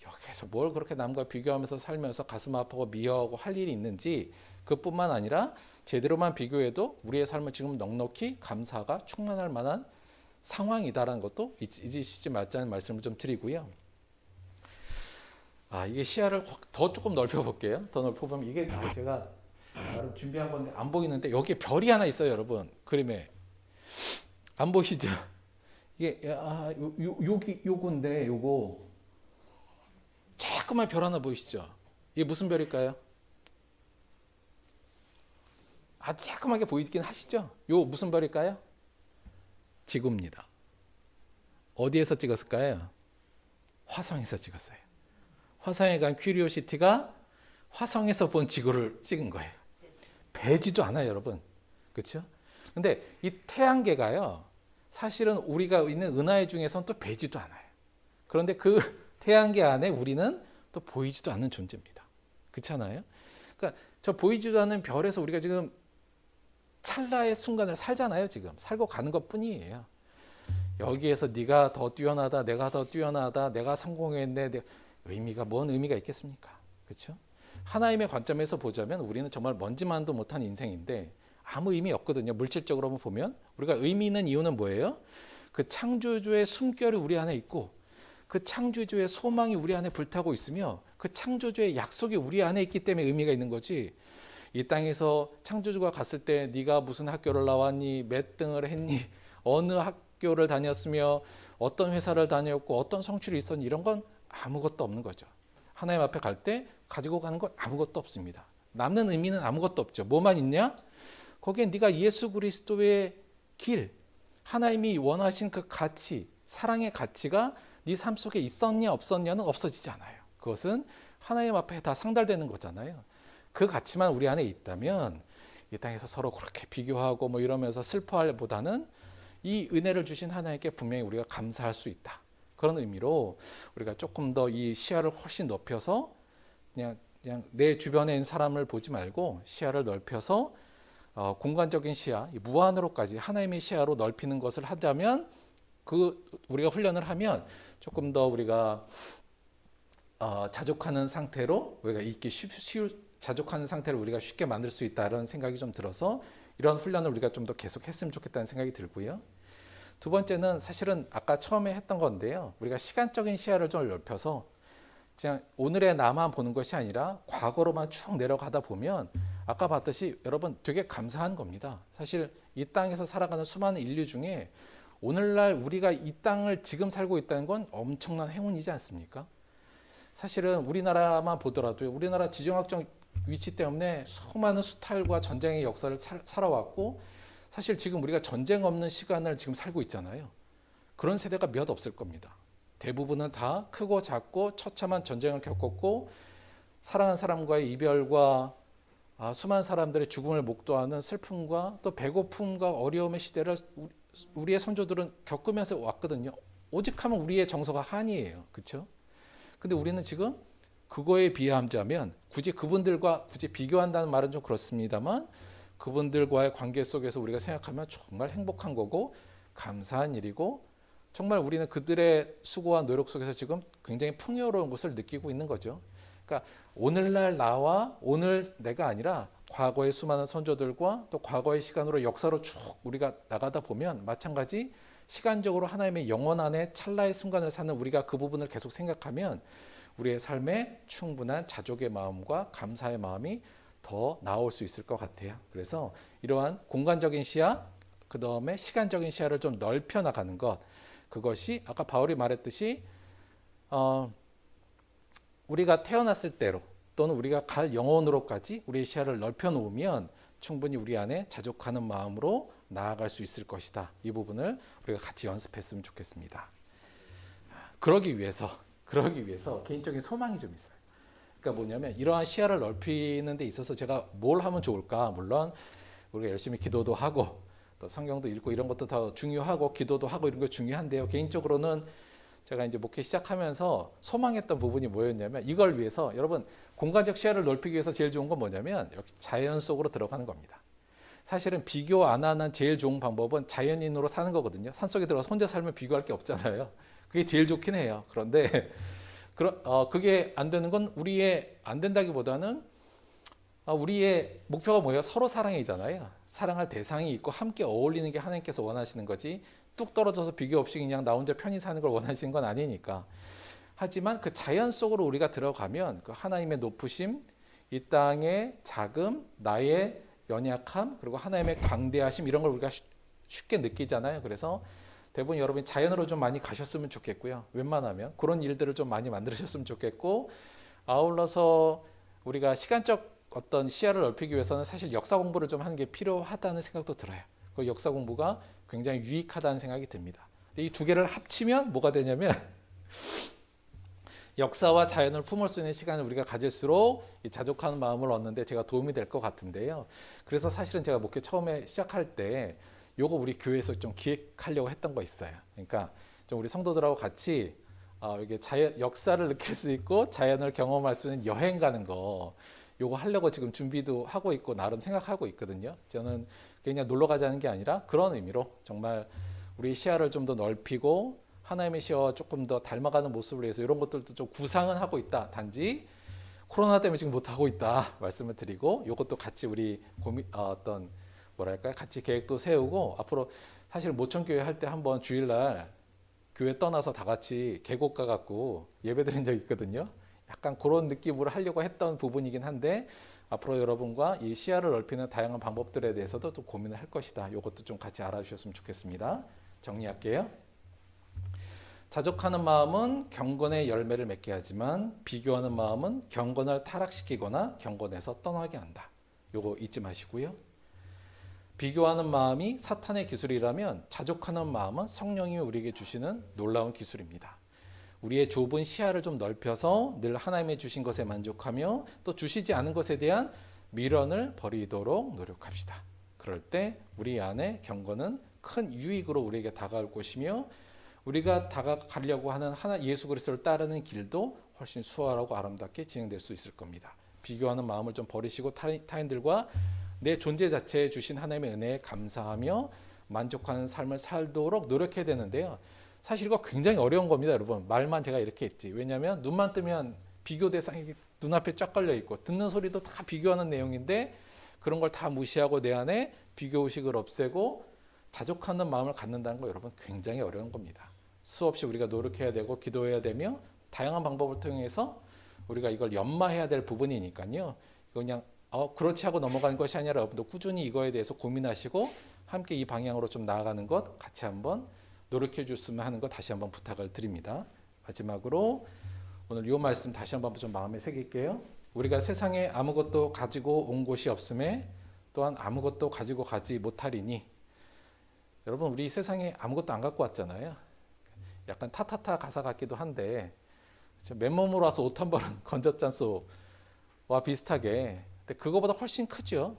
여기에서 뭘 그렇게 남과 비교하면서 살면서 가슴 아프고 미워하고 할 일이 있는지 그뿐만 아니라 제대로만 비교해도 우리의 삶은 지금 넉넉히 감사가 충만할 만한 상황이다라는 것도 잊으시지 말자는 말씀을 좀 드리고요. 이게 시야를 더 조금 넓혀볼게요. 더 넓혀보면 이게 제가 나름 준비한 건데 안 보이는데 여기에 별이 하나 있어요, 여러분. 그림에 안 보이시죠? 이게 요건데 요거 조그만 별 하나 보이시죠? 이게 무슨 별일까요? 아주 조그맣게 보이긴 하시죠? 요 무슨 별일까요? 지구입니다. 어디에서 찍었을까요? 화성에서 찍었어요. 화성에 간 큐리오시티가 화성에서 본 지구를 찍은 거예요. 배지도 않아요, 여러분. 그렇죠? 근데 이 태양계가요. 사실은 우리가 있는 은하계 중에서는 또 배지도 않아요. 그런데 그 태양계 안에 우리는 또 보이지도 않는 존재입니다. 그렇잖아요? 그러니까 저 보이지도 않는 별에서 우리가 지금 찰나의 순간을 살잖아요. 지금 살고 가는 것뿐이에요. 여기에서 네가 더 뛰어나다, 내가 더 뛰어나다, 내가 성공했네, 뭔 의미가 있겠습니까? 그렇죠? 하나님의 관점에서 보자면 우리는 정말 먼지만도 못한 인생인데 아무 의미 없거든요. 물질적으로 보면 우리가 의미 있는 이유는 뭐예요? 그 창조주의 숨결이 우리 안에 있고 그 창조주의 소망이 우리 안에 불타고 있으며 그 창조주의 약속이 우리 안에 있기 때문에 의미가 있는 거지. 이 땅에서 창조주가 갔을 때 네가 무슨 학교를 나왔니, 몇 등을 했니, 어느 학교를 다녔으며 어떤 회사를 다녔고 어떤 성취를 있었니 이런 건 아무것도 없는 거죠. 하나님 앞에 갈 때 가지고 가는 건 아무것도 없습니다. 남는 의미는 아무것도 없죠. 뭐만 있냐? 거기에 네가 예수 그리스도의 길, 하나님이 원하신 그 가치, 사랑의 가치가 네 삶 속에 있었냐 없었냐는 없어지지 않아요. 그것은 하나님 앞에 다 상달되는 거잖아요. 그 가치만 우리 안에 있다면 이 땅에서 서로 그렇게 비교하고 뭐 이러면서 슬퍼할 보다는 이 은혜를 주신 하나님께 분명히 우리가 감사할 수 있다. 그런 의미로 우리가 조금 더 이 시야를 훨씬 높여서 그냥 내 주변에 있는 사람을 보지 말고 시야를 넓혀서 공간적인 시야, 무한으로까지 하나님의 시야로 넓히는 것을 하자면 우리가 훈련을 하면 조금 더 우리가 자족하는 상태로 우리가 있기 자족하는 상태를 우리가 쉽게 만들 수 있다는 생각이 좀 들어서 이런 훈련을 우리가 좀 더 계속 했으면 좋겠다는 생각이 들고요. 두 번째는 사실은 아까 처음에 했던 건데요. 우리가 시간적인 시야를 좀 넓혀서 그냥 오늘의 나만 보는 것이 아니라 과거로만 쭉 내려가다 보면 아까 봤듯이 여러분 되게 감사한 겁니다. 사실 이 땅에서 살아가는 수많은 인류 중에 오늘날 우리가 이 땅을 지금 살고 있다는 건 엄청난 행운이지 않습니까? 사실은 우리나라만 보더라도 우리나라 지정학적 위치 때문에 수많은 수탈과 전쟁의 역사를 살아왔고 사실 지금 우리가 전쟁 없는 시간을 지금 살고 있잖아요. 그런 세대가 몇 없을 겁니다. 대부분은 다 크고 작고 처참한 전쟁을 겪었고 사랑하는 사람과의 이별과 수많은 사람들의 죽음을 목도하는 슬픔과 또 배고픔과 어려움의 시대를 우리의 선조들은 겪으면서 왔거든요. 오직하면 우리의 정서가 한이에요. 그렇죠? 근데 우리는 지금 그거에 비하자면 굳이 그분들과 비교한다는 말은 좀 그렇습니다만 그분들과의 관계 속에서 우리가 생각하면 정말 행복한 거고 감사한 일이고 정말 우리는 그들의 수고와 노력 속에서 지금 굉장히 풍요로운 것을 느끼고 있는 거죠. 그러니까 오늘날 나와 오늘 내가 아니라 과거의 수많은 선조들과 또 과거의 시간으로 역사로 쭉 우리가 나가다 보면 마찬가지 시간적으로 하나님의 영원 안에 찰나의 순간을 사는 우리가 그 부분을 계속 생각하면 우리의 삶에 충분한 자족의 마음과 감사의 마음이 더 나올 수 있을 것 같아요. 그래서 이러한 공간적인 시야, 그 다음에 시간적인 시야를 좀 넓혀 나가는 것, 그것이 아까 바울이 말했듯이 우리가 태어났을 때로 또는 우리가 갈 영혼으로까지 우리의 시야를 넓혀 놓으면 충분히 우리 안에 자족하는 마음으로 나아갈 수 있을 것이다. 이 부분을 우리가 같이 연습했으면 좋겠습니다. 그러기 위해서 개인적인 소망이 좀 있어요. 그러니까 뭐냐면 이러한 시야를 넓히는 데 있어서 제가 뭘 하면 좋을까? 물론 우리가 열심히 기도도 하고 또 성경도 읽고 이런 것도 더 중요하고 기도도 하고 이런 거 중요한데요. 개인적으로는 제가 이제 목회 시작하면서 소망했던 부분이 뭐였냐면 이걸 위해서 여러분 공간적 시야를 넓히기 위해서 제일 좋은 건 뭐냐면 역시 자연 속으로 들어가는 겁니다. 사실은 비교 안 하는 제일 좋은 방법은 자연인으로 사는 거거든요. 산속에 들어가서 혼자 살면 비교할 게 없잖아요. 그게 제일 좋긴 해요. 그런데 그게 안 되는 건 안 된다기보다는 우리의 목표가 뭐예요? 서로 사랑이잖아요. 사랑할 대상이 있고 함께 어울리는 게 하나님께서 원하시는 거지 뚝 떨어져서 비교 없이 그냥 나 혼자 편히 사는 걸 원하시는 건 아니니까. 하지만 그 자연 속으로 우리가 들어가면 그 하나님의 높으심, 이 땅의 자금, 나의 연약함, 그리고 하나님의 광대하심 이런 걸 우리가 쉽게 느끼잖아요. 그래서 대부분 여러분이 자연으로 좀 많이 가셨으면 좋겠고요. 웬만하면 그런 일들을 좀 많이 만들으셨으면 좋겠고 아울러서 우리가 시간적 어떤 시야를 넓히기 위해서는 사실 역사 공부를 좀 하는 게 필요하다는 생각도 들어요. 그 역사 공부가 굉장히 유익하다는 생각이 듭니다. 이 두 개를 합치면 뭐가 되냐면 역사와 자연을 품을 수 있는 시간을 우리가 가질수록 자족하는 마음을 얻는데 제가 도움이 될 것 같은데요. 그래서 사실은 제가 목회 처음에 시작할 때 요거 우리 교회에서 좀 기획하려고 했던 거 있어요. 그러니까 좀 우리 성도들하고 같이 이게 역사를 느낄 수 있고 자연을 경험할 수 있는 여행 가는 거 요거 하려고 지금 준비도 하고 있고 나름 생각하고 있거든요. 저는 그냥 놀러 가자는 게 아니라 그런 의미로 정말 우리 시야를 좀 더 넓히고 하나님의 시야와 조금 더 닮아가는 모습을 위해서 이런 것들도 좀 구상은 하고 있다. 단지 코로나 때문에 지금 못 하고 있다 말씀을 드리고 이것도 같이 우리 어떤 뭐랄까요? 같이 계획도 세우고 앞으로 사실 모천교회 할 때 한번 주일날 교회 떠나서 다 같이 계곡 가갖고 예배드린 적 있거든요. 약간 그런 느낌으로 하려고 했던 부분이긴 한데 앞으로 여러분과 이 시야를 넓히는 다양한 방법들에 대해서도 또 고민을 할 것이다. 이것도 좀 같이 알아주셨으면 좋겠습니다. 정리할게요. 자족하는 마음은 경건의 열매를 맺게 하지만 비교하는 마음은 경건을 타락시키거나 경건에서 떠나게 한다. 요거 잊지 마시고요. 비교하는 마음이 사탄의 기술이라면 자족하는 마음은 성령이 우리에게 주시는 놀라운 기술입니다. 우리의 좁은 시야를 좀 넓혀서 늘 하나님의 주신 것에 만족하며 또 주시지 않은 것에 대한 미련을 버리도록 노력합시다. 그럴 때 우리 안에 경건은 큰 유익으로 우리에게 다가올 것이며 우리가 다가가려고 하는 예수 그리스도를 따르는 길도 훨씬 수월하고 아름답게 진행될 수 있을 겁니다. 비교하는 마음을 좀 버리시고 타인들과 내 존재 자체에 주신 하나님의 은혜에 감사하며 만족하는 삶을 살도록 노력해야 되는데요. 사실 이거 굉장히 어려운 겁니다, 여러분. 말만 제가 이렇게 했지. 왜냐하면 눈만 뜨면 비교 대상이 눈앞에 쫙 걸려 있고 듣는 소리도 다 비교하는 내용인데 그런 걸 다 무시하고 내 안에 비교의식을 없애고 자족하는 마음을 갖는다는 거 여러분 굉장히 어려운 겁니다. 수없이 우리가 노력해야 되고 기도해야 되며 다양한 방법을 통해서 우리가 이걸 연마해야 될 부분이니까요. 그냥 그렇지 하고 넘어가는 것이 아니라 여러분도 꾸준히 이거에 대해서 고민하시고 함께 이 방향으로 좀 나아가는 것 같이 한번 노력해 줬으면 하는 것 다시 한번 부탁을 드립니다. 마지막으로 오늘 이 말씀 다시 한번 좀 마음에 새길게요. 우리가 세상에 아무것도 가지고 온 곳이 없음에 또한 아무것도 가지고 가지 못하리니 여러분 우리 세상에 아무것도 안 갖고 왔잖아요. 약간 타타타 가사 같기도 한데 맨몸으로 와서 옷 한 벌은 건졌잖소와 비슷하게 근데 그거보다 훨씬 크죠.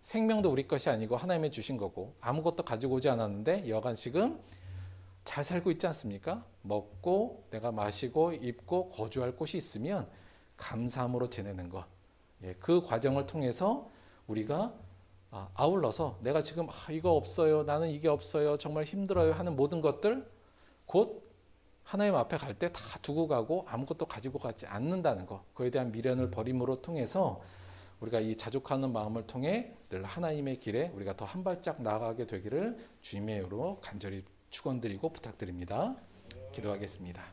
생명도 우리 것이 아니고 하나님의 주신 거고 아무것도 가지고 오지 않았는데 여간 지금 잘 살고 있지 않습니까? 먹고 내가 마시고 입고 거주할 곳이 있으면 감사함으로 지내는 것. 그 과정을 통해서 우리가 아울러서 내가 지금 이거 없어요, 나는 이게 없어요, 정말 힘들어요 하는 모든 것들 곧 하나님 앞에 갈 때 다 두고 가고 아무것도 가지고 가지 않는다는 거, 그에 대한 미련을 버림으로 통해서 우리가 이 자족하는 마음을 통해 늘 하나님의 길에 우리가 더 한 발짝 나아가게 되기를 주님의 이름으로 간절히 축원드리고 부탁드립니다. 기도하겠습니다.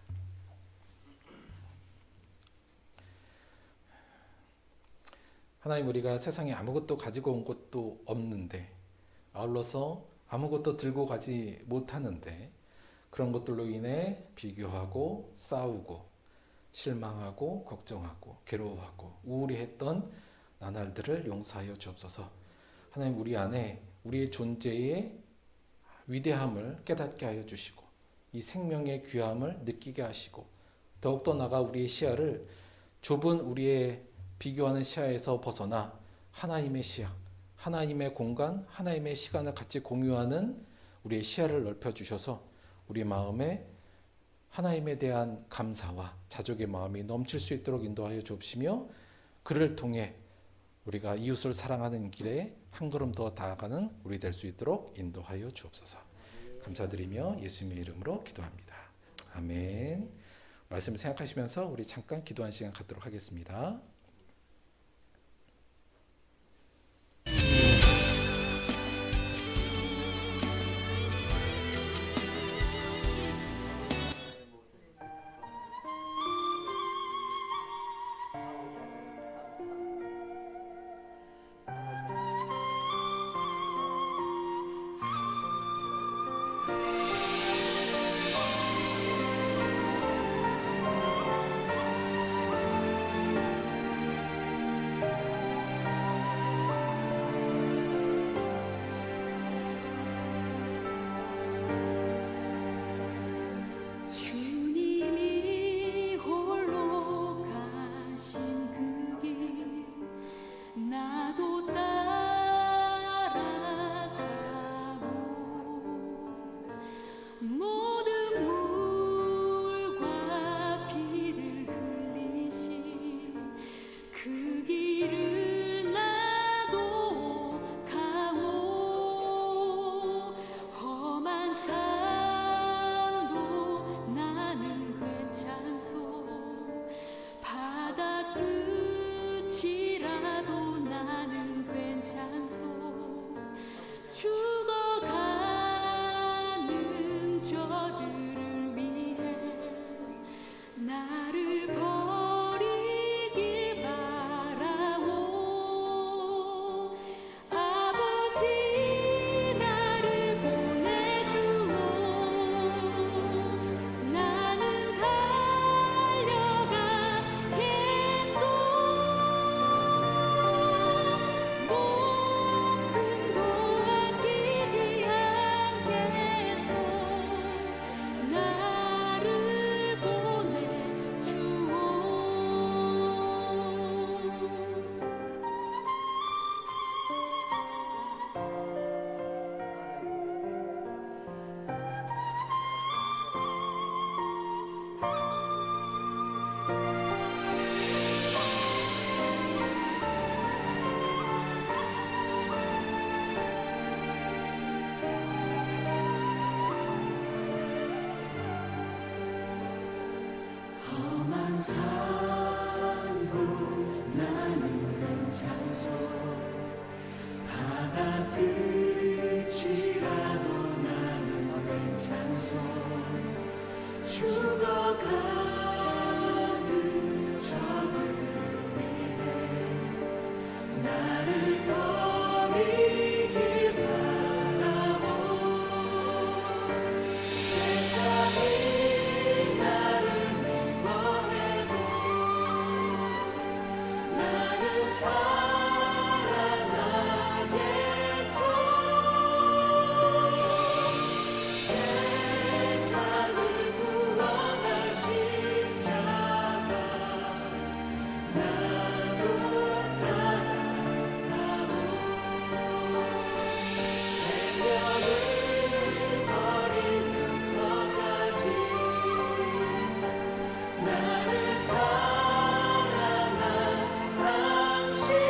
하나님, 우리가 세상에 아무것도 가지고 온 것도 없는데, 아울러서 아무것도 들고 가지 못하는데, 그런 것들로 인해 비교하고 싸우고 실망하고 걱정하고 괴로워하고 우울해했던 나날들을 용서하여 주옵소서. 하나님, 우리 안에 우리의 존재의 위대함을 깨닫게 하여 주시고 이 생명의 귀함을 느끼게 하시고 더욱더 나아가 우리의 시야를 좁은 우리의 비교하는 시야에서 벗어나 하나님의 시야, 하나님의 공간, 하나님의 시간을 같이 공유하는 우리의 시야를 넓혀주셔서 우리 마음에 하나님에 대한 감사와 자족의 마음이 넘칠 수 있도록 인도하여 주옵시며 그를 통해 우리가 이웃을 사랑하는 길에 한 걸음 더 나아가는 우리 될 수 있도록 인도하여 주옵소서. 감사드리며 예수님의 이름으로 기도합니다. 아멘. 말씀을 생각하시면서 우리 잠깐 기도한 시간 갖도록 하겠습니다. 나를 사랑한 당신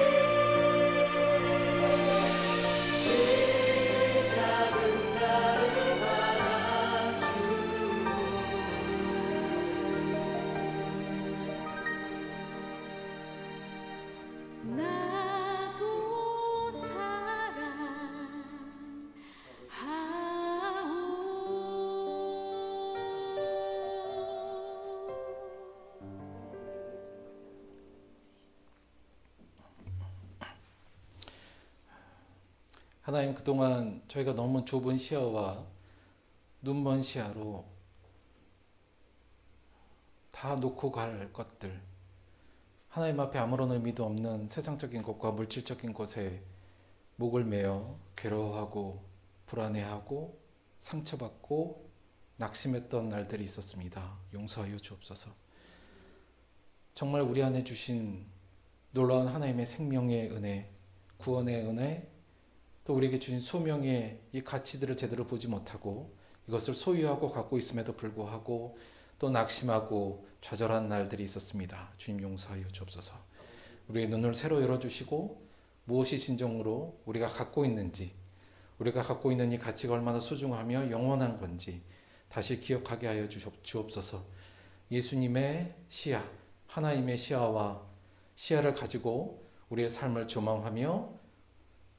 나도 하나님, 그동안 저희가 너무 좁은 시야와 눈먼 시야로 다 놓고 갈 것들, 하나님 앞에 아무런 의미도 없는 세상적인 것과 물질적인 것에 목을 매어 괴로워하고 불안해하고 상처받고 낙심했던 날들이 있었습니다. 용서하여 주옵소서. 정말 우리 안에 주신 놀라운 하나님의 생명의 은혜, 구원의 은혜, 또 우리에게 주신 소명의 이 가치들을 제대로 보지 못하고 이것을 소유하고 갖고 있음에도 불구하고 또 낙심하고 좌절한 날들이 있었습니다. 주님 용서하여 주옵소서. 우리의 눈을 새로 열어주시고 무엇이 진정으로 우리가 갖고 있는지, 우리가 갖고 있는 이 가치가 얼마나 소중하며 영원한 건지 다시 기억하게 하여 주옵소서. 예수님의 시야, 하나님의 시야와 시야를 가지고 우리의 삶을 조망하며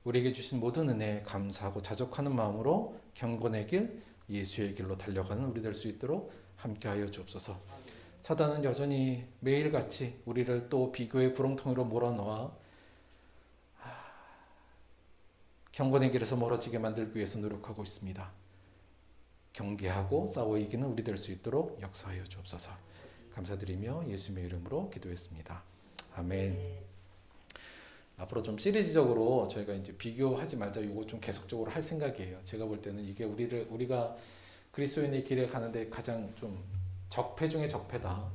우리에게 주신 모든 은혜에 감사하고 자족하는 마음으로 경건의 길, 예수의 길로 달려가는 우리 될 수 있도록 함께하여 주옵소서. 사단은 여전히 매일같이 우리를 또 비교의 구렁텅이로 몰아넣어 경건의 길에서 멀어지게 만들기 위해서 노력하고 있습니다. 경계하고 싸워 이기는 우리 될 수 있도록 역사하여 주옵소서. 감사드리며 예수님의 이름으로 기도했습니다. 아멘. 앞으로 좀 시리즈적으로 저희가 이제 비교하지 말자, 이거 좀 계속적으로 할 생각이에요. 제가 볼 때는 이게 우리가 그리스도인의 길에 가는데 가장 좀 적폐 중에 적폐다,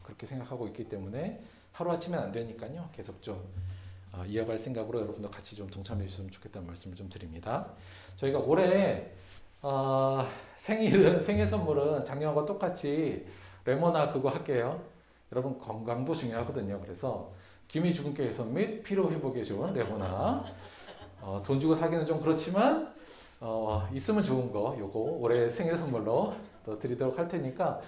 그렇게 생각하고 있기 때문에 하루아침엔 안 되니까요. 계속 좀 이어갈 생각으로 여러분도 같이 좀 동참해 주셨으면 좋겠다는 말씀을 좀 드립니다. 저희가 올해 생일 선물은 작년과 똑같이 레모나 그거 할게요. 여러분 건강도 중요하거든요. 그래서 기미 죽음께 개선 및 피로 회복에 좋은 레모나. 돈 주고 사기는 좀 그렇지만 있으면 좋은 거 요거 올해 생일 선물로 또 드리도록 할 테니까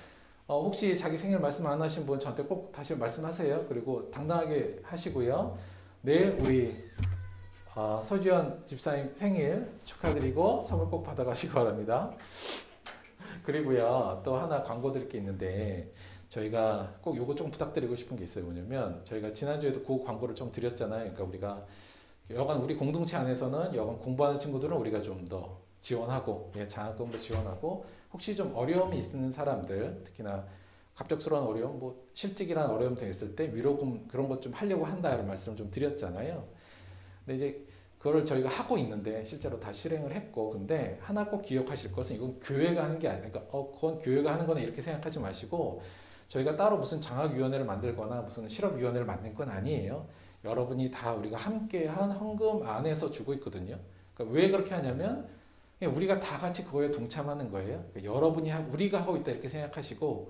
혹시 자기 생일 말씀 안 하신 분 저한테 꼭 다시 말씀하세요. 그리고 당당하게 하시고요. 내일 우리 서주현 집사님 생일 축하드리고 선물 꼭 받아가시기 바랍니다. 그리고요 또 하나 광고 드릴 게 있는데 저희가 꼭 요거 좀 부탁드리고 싶은 게 있어요. 뭐냐면 저희가 지난주에도 그 광고를 좀 드렸잖아요. 그러니까 우리가 여간 우리 공동체 안에서는 여간 공부하는 친구들은 우리가 좀 더 지원하고 장학금으로 지원하고 혹시 좀 어려움이 있는 사람들 특히나 갑작스러운 어려움 뭐 실직이라는 어려움 등 있을 때 위로금 그런 것 좀 하려고 한다는 말씀을 좀 드렸잖아요. 근데 이제 그거를 저희가 하고 있는데 실제로 다 실행을 했고 근데 하나 꼭 기억하실 것은 이건 교회가 하는 게 아니라 그러니까 그건 교회가 하는 거네 이렇게 생각하지 마시고 저희가 따로 무슨 장학위원회를 만들거나 무슨 실업위원회를 만든 건 아니에요. 여러분이 다 우리가 함께한 헌금 안에서 주고 있거든요. 그러니까 왜 그렇게 하냐면 우리가 다 같이 그거에 동참하는 거예요. 그러니까 여러분이 우리가 하고 있다 이렇게 생각하시고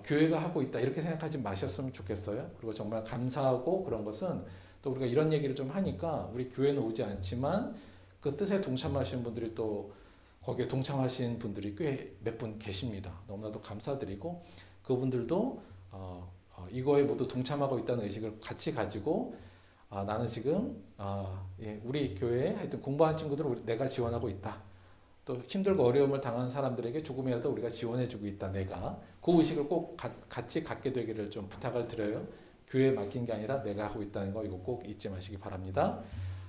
교회가 하고 있다 이렇게 생각하지 마셨으면 좋겠어요. 그리고 정말 감사하고 그런 것은 또 우리가 이런 얘기를 좀 하니까 우리 교회는 오지 않지만 그 뜻에 동참하시는 분들이 또 거기에 동참하신 분들이 꽤 몇 분 계십니다. 너무나도 감사드리고 그분들도 이거에 모두 동참하고 있다는 의식을 같이 가지고 나는 지금 우리 교회에 하여튼 공부하는 친구들을 내가 지원하고 있다. 또 힘들고 어려움을 당하는 사람들에게 조금이라도 우리가 지원해주고 있다. 내가 그 의식을 꼭 같이 갖게 되기를 좀 부탁을 드려요. 교회에 맡긴 게 아니라 내가 하고 있다는 거 이거 꼭 잊지 마시기 바랍니다.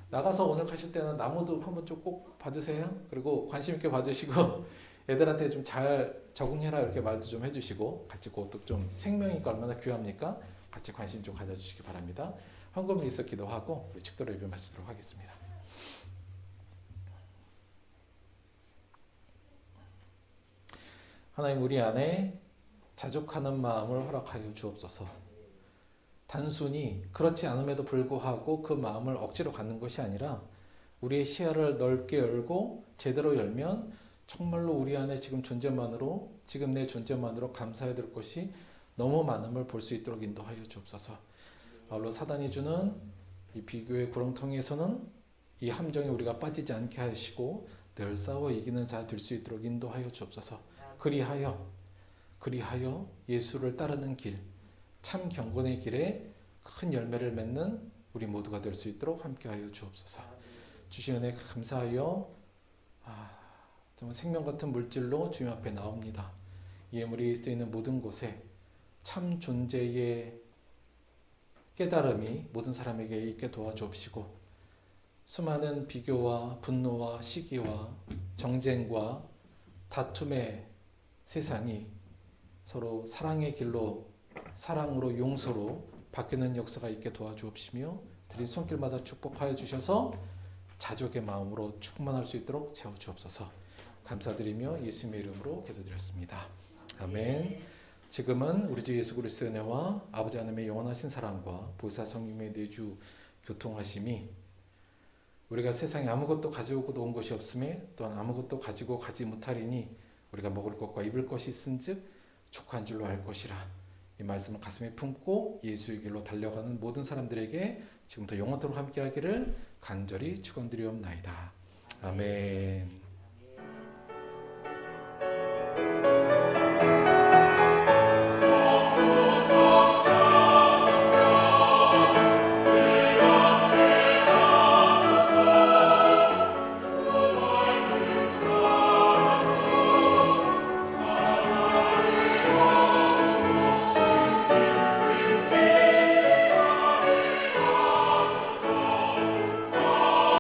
나가서 오늘 가실 때는 나무도 한번 좀 꼭 봐주세요. 그리고 관심 있게 봐주시고 애들한테 좀 잘 적응해라 이렇게 말도 좀 해주시고 같이 그것도 좀 생명이니까 얼마나 귀합니까? 같이 관심 좀 가져주시기 바랍니다. 헌금이 있어 기도하고 우리 축도로 예배 마치도록 하겠습니다. 하나님 우리 안에 자족하는 마음을 허락하여 주옵소서. 단순히 그렇지 않음에도 불구하고 그 마음을 억지로 갖는 것이 아니라 우리의 시야를 넓게 열고 제대로 열면 정말로 우리 안에 지금 존재만으로 지금 내 존재만으로 감사해야 될 것이 너무 많음을 볼 수 있도록 인도하여 주옵소서. 아울러 사단이 주는 이 비교의 구렁텅이에서는 이 함정에 우리가 빠지지 않게 하시고 늘 싸워 이기는 자 될 수 있도록 인도하여 주옵소서. 그리하여 예수를 따르는 길, 참 경건의 길에 큰 열매를 맺는 우리 모두가 될 수 있도록 함께하여 주옵소서. 주신 은혜 감사하여 정말 생명 같은 물질로 주님 앞에 나옵니다. 예물이 쓰이는 모든 곳에 참 존재의 깨달음이 모든 사람에게 있게 도와주옵시고, 수많은 비교와 분노와 시기와 정쟁과 다툼의 세상이 서로 사랑의 길로, 사랑으로, 용서로 바뀌는 역사가 있게 도와주옵시며, 드린 손길마다 축복하여 주셔서 자족의 마음으로 충만할 수 있도록 채워주옵소서. 감사드리며 예수님의 이름으로 기도드렸습니다. 아멘. 지금은 우리 주 예수 그리스도의 은혜와 아버지 하나님의 영원하신 사랑과 보혜사 성령의 내주 교통하심이, 우리가 세상에 아무것도 가져오고도 온 것이 없음에 또한 아무것도 가지고 가지 못하리니 우리가 먹을 것과 입을 것이 있은즉 족한 줄로 알 것이라. 이 말씀을 가슴에 품고 예수의 길로 달려가는 모든 사람들에게 지금부터 영원토록 함께하기를 간절히 축원드리옵나이다. 아멘.